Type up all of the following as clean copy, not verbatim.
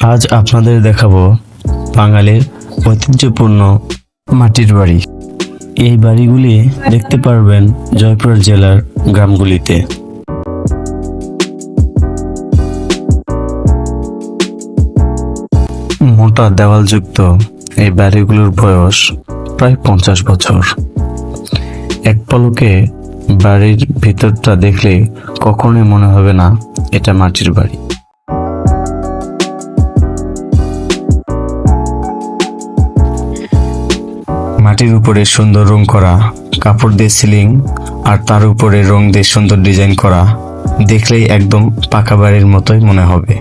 আজ আপনাদের দেখাবো বাঙালির ঐতিহ্যপূর্ণ মাটির বাড়ি। এই বাড়িগুলি দেখতে পারবেন জয়পুর জেলার গ্রামগুলিতে। মোটা দেওয়ালযুক্ত এই বাড়িগুলোর বয়স প্রায় 50 বছর। এক পলকে বাড়ির ভিতরটা দেখলে কখনোই মনে হবে না এটা মাটির বাড়ি। মাটির উপরে সুন্দর রং করা, কাপড় দিয়ে সিলিং আর তার উপরে রং দিয়ে সুন্দর ডিজাইন করা, দেখলেই একদম পাকা বাড়ির মতোই মনে হবে।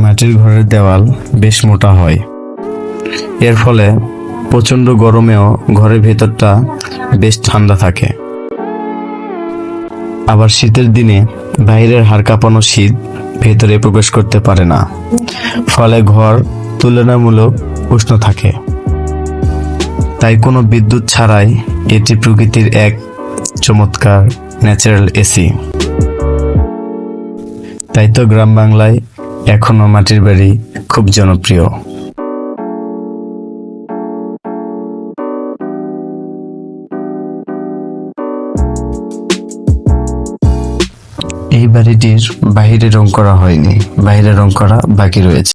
মাটির ঘরের দেওয়াল বেশ মোটা হয়, এর ফলে প্রচণ্ড গরমেও ঘরের ভেতরটা বেশ ঠান্ডা থাকে। আবার শীতের দিনে বাইরের হাড় কাঁপানো শীত ভেতরে প্রবেশ করতে পারে না, ফলে ঘর তুলনামূলক উষ্ণ থাকে। তাই কোনো বিদ্যুৎ ছাড়াই এটি প্রকৃতির এক চমৎকার ন্যাচারাল এসি। তাই তো গ্রাম বাংলায় এখনো মাটির বাড়ি খুব জনপ্রিয়। এই বাড়িটির বাহিরে রং করা হয়নি, বাহিরে রং করা বাকি রয়েছে।